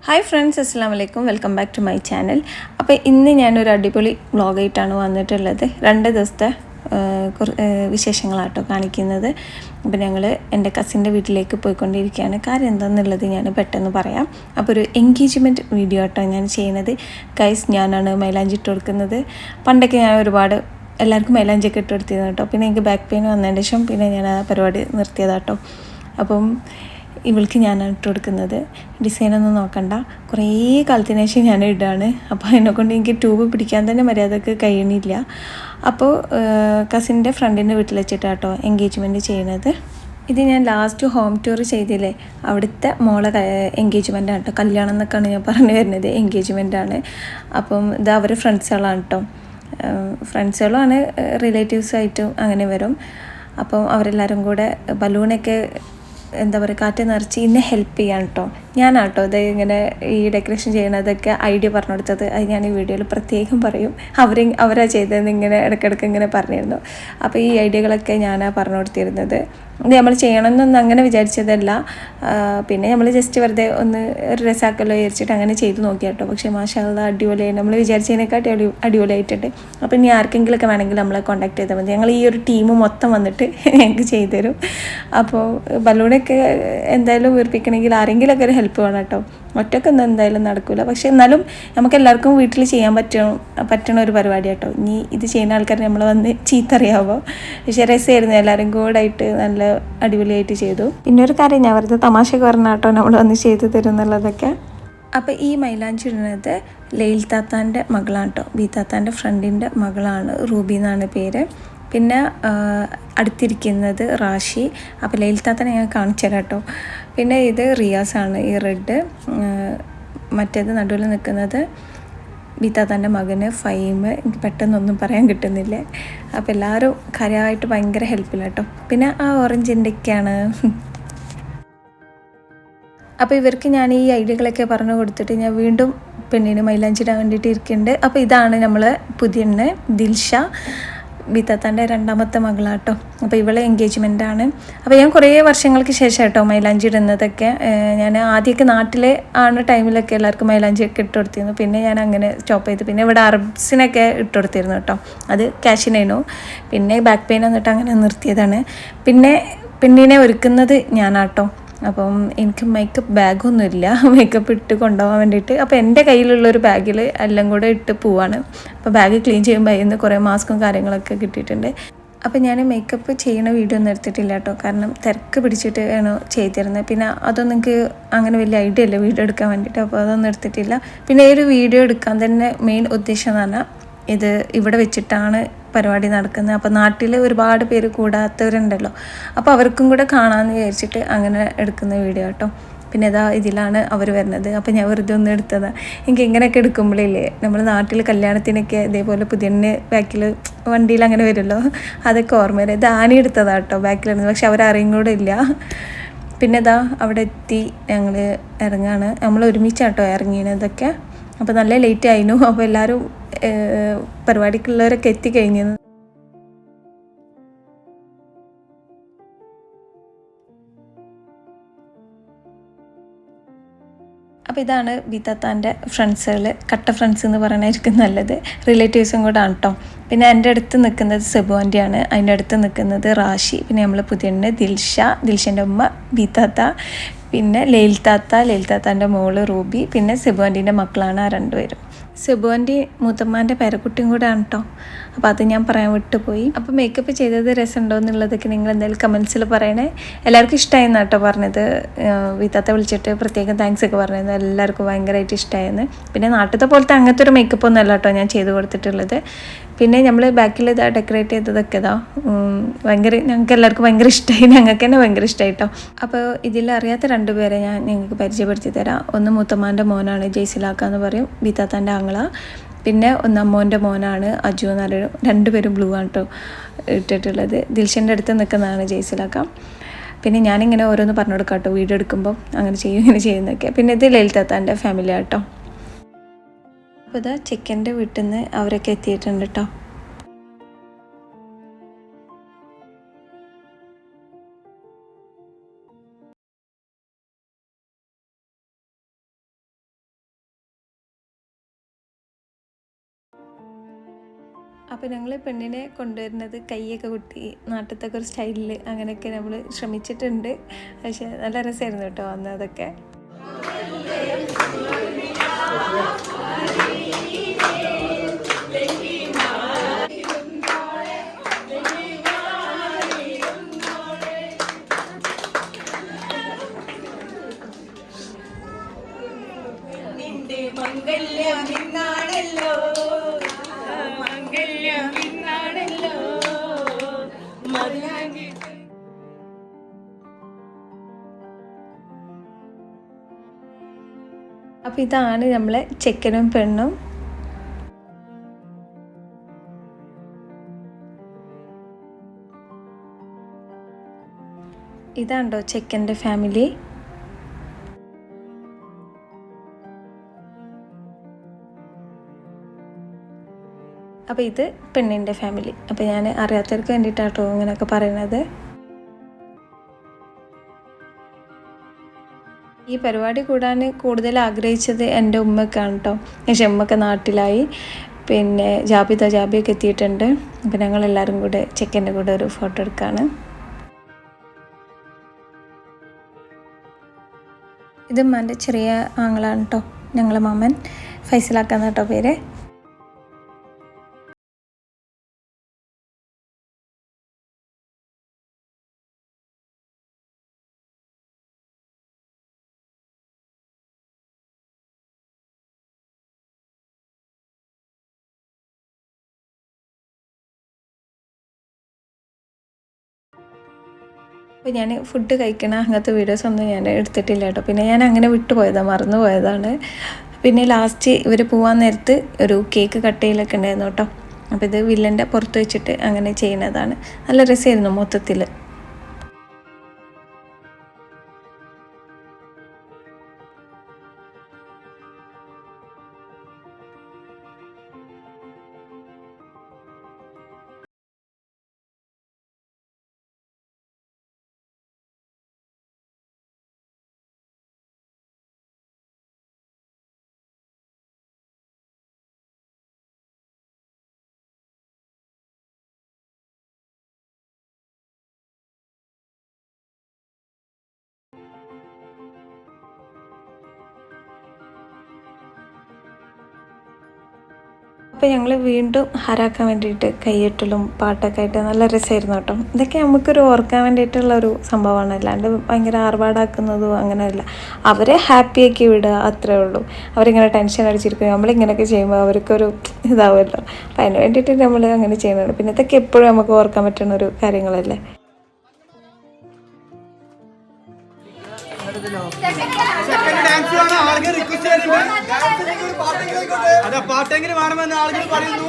Hi friends, അസ്സലാമു അലൈക്കും. Welcome back to my channel. അപ്പോൾ ഇന്ന് ഞാനൊരു അടിപൊളി വ്ളോഗായിട്ടാണ് വന്നിട്ടുള്ളത്. 2 ദിവസത്തെ വിശേഷങ്ങളാട്ടോ കാണിക്കുന്നത്. അപ്പോൾ ഞങ്ങൾ എൻ്റെ കസിൻ്റെ വീട്ടിലേക്ക് പോയിക്കൊണ്ടിരിക്കുകയാണ്. കാര്യം എന്താണെന്നുള്ളത് ഞാൻ പെട്ടെന്ന് പറയാം. അപ്പോൾ ഒരു എൻഗേജ്മെൻറ്റ് വീഡിയോ ആട്ടോ ഞാൻ ചെയ്യുന്നത്. ഗൈസ്, ഞാനാണ് മൈലാഞ്ചി ഇട്ട് കൊടുക്കുന്നത്. പണ്ടൊക്കെ ഞാൻ ഒരുപാട് എല്ലാവർക്കും മൈലാഞ്ചിയൊക്കെ ഇട്ട് കൊടുത്തിരുന്നു കേട്ടോ. പിന്നെ എനിക്ക് ബാക്ക് പെയിൻ വന്നതിന് ശേഷം പിന്നെ ഞാൻ ആ പരിപാടി നിർത്തിയതാട്ടോ. അപ്പം ഇവൾക്ക് ഞാനാണ് ഇട്ട് കൊടുക്കുന്നത്. ഡിസൈനൊന്നും നോക്കണ്ട, കുറേ കാലത്തിന് ശേഷം ഞാൻ ഇടുകയാണ്. അപ്പോൾ അതിനെക്കൊണ്ട് എനിക്ക് ട്യൂബ് പിടിക്കാൻ തന്നെ മര്യാദക്ക് കഴിയണില്ല. അപ്പോൾ കസിൻ്റെ ഫ്രണ്ടിൻ്റെ വീട്ടിൽ വെച്ചിട്ടാട്ടോ എൻഗേജ്മെൻറ്റ് ചെയ്യുന്നത്. ഇത് ഞാൻ ലാസ്റ്റ് ഹോം ടൂർ ചെയ്തില്ലേ, അവിടുത്തെ മോളെ എൻഗേജ്മെൻറ്റാണ് കേട്ടോ. കല്യാണം എന്നൊക്കെയാണ് ഞാൻ പറഞ്ഞു വരുന്നത്, എൻഗേജ്മെൻറ്റാണ്. അപ്പം ഇത് അവർ ഫ്രണ്ട്സുകളാണ് കേട്ടോ. ഫ്രണ്ട്സുകളുമാണ്, റിലേറ്റീവ്സായിട്ടും അങ്ങനെ വരും. അപ്പം അവരെല്ലാവരും കൂടെ ബലൂണൊക്കെ എന്താ പറയുക, കാറ്റ് നിറച്ച് ഇന്നെ ഹെൽപ്പ് ചെയ്യാൻ കേട്ടോ. ഞാനാട്ടോ ഇത് ഇങ്ങനെ ഈ ഡെക്കറേഷൻ ചെയ്യണതൊക്കെ ഐഡിയ പറഞ്ഞു കൊടുത്തത്. അത് ഞാൻ ഈ വീഡിയോയിൽ പ്രത്യേകം പറയും. അവരാ ചെയ്തതെന്ന് ഇങ്ങനെ ഇടയ്ക്കിടയ്ക്ക് ഇങ്ങനെ പറഞ്ഞിരുന്നു. അപ്പോൾ ഈ ഐഡിയകളൊക്കെ ഞാനാണ് പറഞ്ഞു കൊടുത്തിരുന്നത്. ഇത് നമ്മൾ ചെയ്യണമെന്നൊന്നും അങ്ങനെ വിചാരിച്ചതല്ല. പിന്നെ നമ്മൾ ജസ്റ്റ് വെറുതെ ഒന്ന് ഒരു രസാക്കല്ലോ വിചാരിച്ചിട്ട് അങ്ങനെ ചെയ്ത് നോക്കി കേട്ടോ. പക്ഷേ മാഷാ അല്ലാഹ് അടിപൊളിയായി, നമ്മൾ വിചാരിച്ചതിനെക്കാട്ടി അടിപൊളിയായിട്ടുണ്ട്. അപ്പോൾ ഇനി ആർക്കെങ്കിലുമൊക്കെ വേണമെങ്കിൽ നമ്മളെ കോൺടാക്ട് ചെയ്താൽ മതി. ഞങ്ങൾ ഈ ഒരു ടീം മൊത്തം വന്നിട്ട് ഞങ്ങൾക്ക് ചെയ്തു തരും. അപ്പോൾ ബലൂണൊക്കെ എന്തായാലും വീർപ്പിക്കണമെങ്കിൽ ആരെങ്കിലുമൊക്കെ ഒരു ഹെൽപ്പ് വേണം കേട്ടോ. ഒറ്റക്കൊന്നും എന്തായാലും നടക്കില്ല. പക്ഷേ എന്നാലും നമുക്ക് എല്ലാവർക്കും വീട്ടിൽ ചെയ്യാൻ പറ്റണ ഒരു പരിപാടി കേട്ടോ. ഇനി ഇത് ചെയ്യുന്ന ആൾക്കാർ നമ്മൾ വന്ന് ചീത്തറിയാവോ. പക്ഷേ രസമായിരുന്നു, എല്ലാവരും കൂടെ ആയിട്ട് നല്ല അടിപൊളിയായിട്ട് ചെയ്തു. പിന്നെ ഒരു കാര്യം ഞാൻ വെറുതെ തമാശക്ക് പറഞ്ഞ കേട്ടോ, നമ്മൾ വന്ന് ചെയ്തു തരും എന്നുള്ളതൊക്കെ. അപ്പോൾ ഈ മൈലാഞ്ചി ഇടുന്നത് ലൈൽ താത്താൻ്റെ മകളാണ് കേട്ടോ. ബി താത്താൻ്റെ ഫ്രണ്ടിൻ്റെ മകളാണ്, റൂബി എന്നാണ് പേര്. പിന്നെ അടുത്തിരിക്കുന്നത് റാഷി. അപ്പോൾ ലൈൽ താത്തനെ ഞാൻ കാണിച്ചു തരാം കേട്ടോ. പിന്നെ ഇത് റിയാസാണ്, ഈ റെഡ്. മറ്റേത് നടുവിൽ നിൽക്കുന്നത് ബീതാത്താൻ്റെ മകന് ഫൈം. എനിക്ക് പെട്ടെന്നൊന്നും പറയാൻ കിട്ടുന്നില്ല. അപ്പോൾ എല്ലാവരും കാര്യമായിട്ട് ഭയങ്കര ഹെൽപ്പില്ല കേട്ടോ. പിന്നെ ആ ഓറഞ്ചിൻ്റെയൊക്കെയാണ്. അപ്പോൾ ഇവർക്ക് ഞാൻ ഈ ഐഡിയകളൊക്കെ പറഞ്ഞു കൊടുത്തിട്ട് ഞാൻ വീണ്ടും പെണ്ണിന് മൈലാഞ്ചിടാൻ വേണ്ടിയിട്ട് ഇരിക്കുന്നുണ്ട്. അപ്പോൾ ഇതാണ് നമ്മൾ പുതിയ ദിൽഷ, ബീതാത്താൻ്റെ രണ്ടാമത്തെ മകളാട്ടോ. അപ്പോൾ ഇവളെ എൻഗേജ്മെൻറ്റാണ്. അപ്പോൾ ഞാൻ കുറേ വർഷങ്ങൾക്ക് ശേഷം കേട്ടോ മൈലാഞ്ചി ഇടുന്നതൊക്കെ. ഞാൻ ആദ്യമൊക്കെ നാട്ടിൽ ആണ് ടൈമിലൊക്കെ എല്ലാവർക്കും മൈലാഞ്ചിയൊക്കെ ഇട്ട് കൊടുത്തിരുന്നു. പിന്നെ ഞാൻ അങ്ങനെ സ്റ്റോപ്പ് ചെയ്തു. പിന്നെ ഇവിടെ അറബ്സിനൊക്കെ ഇട്ട് കൊടുത്തിരുന്നു കേട്ടോ. അത് ക്യാഷിനേനു. പിന്നെ ബാക്ക് പെയിൻ വന്നിട്ട് അങ്ങനെ നിർത്തിയതാണ്. പിന്നെ പെണ്ണിനെ ഒരുക്കുന്നത് ഞാനാട്ടോ. അപ്പം എനിക്ക് മേക്കപ്പ് ബാഗൊന്നുമില്ല, മേക്കപ്പ് ഇട്ട് കൊണ്ടുപോകാൻ വേണ്ടിയിട്ട്. അപ്പോൾ എൻ്റെ കയ്യിലുള്ളൊരു ബാഗിൽ എല്ലാം കൂടെ ഇട്ട് പോവാണ്. അപ്പോൾ ബാഗ് ക്ലീൻ ചെയ്യുമ്പോൾ അതിന് കുറേ മാസ്കും കാര്യങ്ങളൊക്കെ കിട്ടിയിട്ടുണ്ട്. അപ്പോൾ ഞാൻ മേക്കപ്പ് ചെയ്യണ വീഡിയോ ഒന്നും എടുത്തിട്ടില്ല കേട്ടോ. കാരണം തിരക്ക് പിടിച്ചിട്ട് ആണ് ചെയ്തിരുന്നത്. പിന്നെ അതൊന്നും എനിക്ക് അങ്ങനെ വലിയ ഐഡിയ ഇല്ല വീഡിയോ എടുക്കാൻ വേണ്ടിയിട്ട്. അപ്പോൾ അതൊന്നും എടുത്തിട്ടില്ല. പിന്നെ ഈ ഒരു വീഡിയോ എടുക്കാൻ തന്നെ മെയിൻ ഉദ്ദേശം എന്ന് പറഞ്ഞാൽ ഇത് ഇവിടെ വെച്ചിട്ടാണ് പരിപാടി നടക്കുന്നത്. അപ്പോൾ നാട്ടിൽ ഒരുപാട് പേര് കൂടാത്തവരുണ്ടല്ലോ, അപ്പോൾ അവർക്കും കൂടെ കാണാമെന്ന് വിചാരിച്ചിട്ട് അങ്ങനെ എടുക്കുന്ന വീഡിയോ കേട്ടോ. പിന്നെ ഇതിലാണ് അവർ വരുന്നത്. അപ്പോൾ ഞാൻ വെറുതെ ഒന്ന് എടുത്തതാണ്. എനിക്ക് ഇങ്ങനെയൊക്കെ എടുക്കുമ്പോഴില്ലേ, നമ്മൾ നാട്ടിൽ കല്യാണത്തിനൊക്കെ ഇതേപോലെ പുതിയ ബാക്കിൽ വണ്ടിയിൽ അങ്ങനെ വരുമല്ലോ, അതൊക്കെ ഓർമ്മ വരും. ഇത് ആനി എടുത്തതാണ് കേട്ടോ ബാക്കിലിരുന്നത്. പക്ഷെ അവരറിയും കൂടെ ഇല്ല. പിന്നെ അവിടെ എത്തി ഞങ്ങൾ ഇറങ്ങാണ്. നമ്മൾ ഒരുമിച്ചാട്ടോ ഇറങ്ങിയതൊക്കെ. അപ്പോൾ നല്ല ലേറ്റ് ആയിരുന്നു. അപ്പോൾ എല്ലാവരും പരിപാടിക്കുള്ളവരൊക്കെ എത്തിക്കഴിഞ്ഞു. അപ്പോൾ ഇതാണ് ബീതാത്താൻ്റെ ഫ്രണ്ട്സുകൾ. കട്ട ഫ്രണ്ട്സ് എന്ന് പറയണായിരിക്കും നല്ലത്. റിലേറ്റീവ്സും കൂടെ ആണ് കേട്ടോ. പിന്നെ എൻ്റെ അടുത്ത് നിൽക്കുന്നത് സെബു ആൻ്റിയാണ്. അതിൻ്റെ അടുത്ത് നിൽക്കുന്നത് റാഷി. പിന്നെ നമ്മൾ പുതിയ ദിൽഷൻ്റെ ഉമ്മ ബീതാത്ത. പിന്നെ ലൈൽ താത്താൻ്റെ മോള് റൂബി. പിന്നെ സെബു ആൻ്റീൻ്റെ മക്കളാണ് ആ രണ്ടുപേരും. സെബു ആൻ്റി മൂത്തമ്മാൻ്റെ പേരക്കുട്ടിയും കൂടെ ആണ് കേട്ടോ. അപ്പോൾ അത് ഞാൻ പറയാൻ വിട്ടുപോയി. അപ്പോൾ മേക്കപ്പ് ചെയ്തത് രസമുണ്ടോ എന്നുള്ളതൊക്കെ നിങ്ങൾ എന്തായാലും കമൻസിൽ പറയണേ. എല്ലാവർക്കും ഇഷ്ടമായെന്ന് കേട്ടോ പറഞ്ഞത്. വീത്താത്ത വിളിച്ചിട്ട് പ്രത്യേകം താങ്ക്സ് ഒക്കെ പറഞ്ഞത്. എല്ലാവർക്കും ഭയങ്കരമായിട്ട് ഇഷ്ടമായെന്ന്. പിന്നെ നാട്ടിലത്തെ പോലത്തെ അങ്ങനത്തെ ഒരു മേക്കപ്പ് ഒന്നും അല്ല കേട്ടോ ഞാൻ ചെയ്ത് കൊടുത്തിട്ടുള്ളത്. പിന്നെ നമ്മൾ ബാക്കിൽ ഡെക്കറേറ്റ് ചെയ്തതൊക്കെ ഭയങ്കര ഞങ്ങൾക്ക് എല്ലാവർക്കും ഭയങ്കര ഇഷ്ടമായി. ഞങ്ങൾക്ക് തന്നെ ഭയങ്കര ഇഷ്ടമായി കേട്ടോ. അപ്പോൾ ഇതിലറിയാത്ത 2 പേരെ ഞാൻ നിങ്ങൾക്ക് പരിചയപ്പെടുത്തി തരാം. ഒന്ന് മൂത്തമ്മാൻ്റെ മോനാണ്, ജയ്സിലാക്കാന്ന് പറയും, ബീതാത്താൻ്റെ ആങ്ങള. പിന്നെ ഒന്ന് അമ്മോൻ്റെ മോനാണ്, അജു എന്ന് പറയും. 2 പേരും ബ്ലൂ ആണ് കേട്ടോ ഇട്ടിട്ടുള്ളത്. ദിൽഷൻ്റെ അടുത്ത് നിൽക്കുന്നതാണ് ജയ്സിലാക്ക. പിന്നെ ഞാനിങ്ങനെ ഓരോന്ന് പറഞ്ഞു കൊടുക്കാം കേട്ടോ വീഡിയോ എടുക്കുമ്പോൾ, അങ്ങനെ ചെയ്യും ഇങ്ങനെ ചെയ്യുന്നതൊക്കെ. പിന്നെ ഇത് ലൈൽ താത്താൻ്റെ ഫാമിലി ആട്ടോ. അപ്പോൾ ചിക്കൻ്റെ വീട്ടിൽ നിന്ന് അവരൊക്കെ എത്തിയിട്ടുണ്ട് കേട്ടോ. അപ്പോൾ ഞങ്ങൾ പെണ്ണിനെ കൊണ്ടുവരുന്നത് കൈയൊക്കെ കുട്ടി നാട്ടിലത്തെ ഒരു സ്റ്റൈലിൽ അങ്ങനെയൊക്കെ നമ്മൾ ശ്രമിച്ചിട്ടുണ്ട്. പക്ഷേ നല്ല രസമായിരുന്നു കേട്ടോ വന്നതൊക്കെ. അപ്പോൾ ഇതാണ് നമ്മളെ ചെക്കനും പെണ്ണും. ഇതാണ്ടോ ചെക്കൻ്റെ ഫാമിലി. അപ്പോൾ ഇത് പെണ്ണിൻ്റെ ഫാമിലി. അപ്പോൾ ഞാൻ അറിയാത്തവർക്ക് വേണ്ടിയിട്ടാട്ടോ ഇങ്ങനെയൊക്കെ പറയുന്നത്. ഈ പരിപാടി കൂടാൻ കൂടുതൽ ആഗ്രഹിച്ചത് എൻ്റെ ഉമ്മക്കാണ് കേട്ടോ. പക്ഷേ ഉമ്മക്ക് നാട്ടിലായി. പിന്നെ ജാബിയൊക്കെ എത്തിയിട്ടുണ്ട്. അപ്പോൾ ഞങ്ങളെല്ലാവരും കൂടെ ചെക്കൻ്റെ കൂടെ ഒരു ഫോട്ടോ എടുക്കുകയാണ്. ഇത് ഉമ്മാൻ്റെ ചെറിയ ആങ്ങളാണ് കേട്ടോ, ഞങ്ങളെ മാമൻ. ഫൈസലാക്കാന്ന് കേട്ടോ പേര്. അപ്പോൾ ഞാൻ ഫുഡ് കഴിക്കണ അങ്ങനത്തെ വീഡിയോസ് ഒന്നും ഞാൻ എടുത്തിട്ടില്ല കേട്ടോ. പിന്നെ ഞാൻ അങ്ങനെ വിട്ടുപോയതാണ്, മറന്നു പോയതാണ്. പിന്നെ ലാസ്റ്റ് ഇവർ പോകാൻ നേരത്ത് ഒരു കേക്ക് കട്ട് ചെയ്യലൊക്കെ ഉണ്ടായിരുന്നു കേട്ടോ. അപ്പോൾ ഇത് വില്ലൻ്റെ പുറത്ത് വെച്ചിട്ട് അങ്ങനെ ചെയ്യുന്നതാണ്. നല്ല രസമായിരുന്നു മൊത്തത്തിൽ. അപ്പോൾ ഞങ്ങൾ വീണ്ടും ഹരാക്കാൻ വേണ്ടിയിട്ട് കൈയ്യട്ടലും പാട്ടൊക്കെ ആയിട്ട് നല്ല രസമായിരുന്നു കേട്ടോ. ഇതൊക്കെ നമുക്കൊരു ഓർക്കാൻ വേണ്ടിയിട്ടുള്ളൊരു സംഭവമാണ്, അല്ലാണ്ട് ഭയങ്കര ആർഭാടാക്കുന്നതോ അങ്ങനെയല്ല. അവരെ ഹാപ്പിയാക്കി വിടുക, അത്രേ ഉള്ളൂ. അവരിങ്ങനെ ടെൻഷൻ അടിച്ചിരിക്കും. നമ്മളിങ്ങനെയൊക്കെ ചെയ്യുമ്പോൾ അവർക്കൊരു ഇതാവുമല്ലോ. അപ്പം അതിന് വേണ്ടിയിട്ട് നമ്മൾ അങ്ങനെ ചെയ്യുന്നുണ്ട്. പിന്നെ ഇതൊക്കെ എപ്പോഴും നമുക്ക് ഓർക്കാൻ പറ്റുന്ന ഒരു കാര്യങ്ങളല്ലേ. പാട്ടെങ്കിലും വേണമെന്ന് ആളുകൾ പറയുന്നു.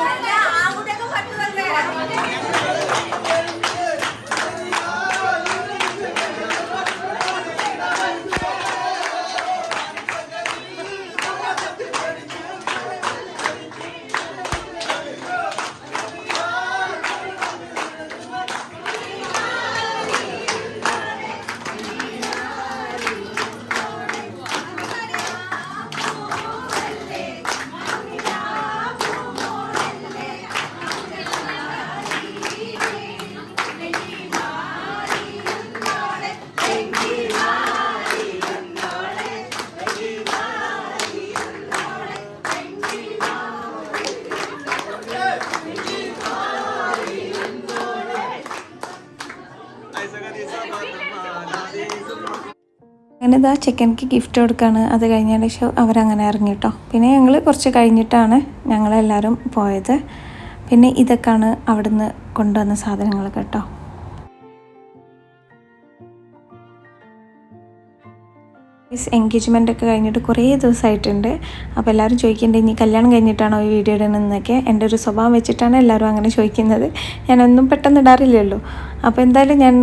അങ്ങനെ ഇതാ ചെക്കൻക്ക് ഗിഫ്റ്റ് കൊടുക്കുകയാണ്. അത് കഴിഞ്ഞതിന് ശേഷം അവരങ്ങനെ ഇറങ്ങി കേട്ടോ. പിന്നെ ഞങ്ങൾ കുറച്ച് കഴിഞ്ഞിട്ടാണ് ഞങ്ങളെല്ലാവരും പോയത്. പിന്നെ ഇതൊക്കെയാണ് അവിടുന്ന് കൊണ്ടുവന്ന സാധനങ്ങളൊക്കെ കേട്ടോ. എൻഗേജ്മെൻ്റ് ഒക്കെ കഴിഞ്ഞിട്ട് കുറേ ദിവസമായിട്ടുണ്ട്. അപ്പോൾ എല്ലാവരും ചോദിക്കുന്നുണ്ട് ഇനി കല്യാണം കഴിഞ്ഞിട്ടാണോ ഈ വീഡിയോ ഇടുന്നതെന്നൊക്കെ. എൻ്റെ ഒരു സ്വഭാവം വെച്ചിട്ടാണ് എല്ലാവരും അങ്ങനെ ചോദിക്കുന്നത്. ഞാനൊന്നും പെട്ടെന്ന് ഇടാറില്ലല്ലോ. അപ്പോൾ എന്തായാലും ഞാൻ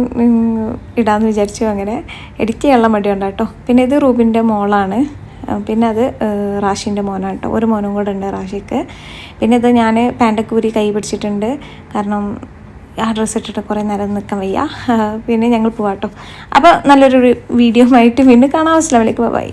ഇടാമെന്ന് വിചാരിച്ചു. അങ്ങനെ എഡിറ്റ് ചെയ്യാനുള്ള മടിയുണ്ട് കേട്ടോ. പിന്നെ ഇത് റൂബിൻ്റെ മോളാണ്. പിന്നെ അത് റാഷിൻ്റെ മോനാണ് കേട്ടോ. ഒരു മോനും കൂടെ ഉണ്ട് റാഷിക്ക്. പിന്നെ ഇത് ഞാൻ പാൻ്റൊക്കെ ഊരി കൈ പിടിച്ചിട്ടുണ്ട്. കാരണം ആ ഡ്രസ്സ് ഇട്ടിട്ട് കുറേ നേരം നിൽക്കാൻ വയ്യ. പിന്നെ ഞങ്ങൾ പോവാം കേട്ടോ. അപ്പോൾ നല്ലൊരു വീഡിയോ ആയിട്ട് വീണ്ടും കാണാം. അസ്സലാമു അലൈക്കും, ബൈ.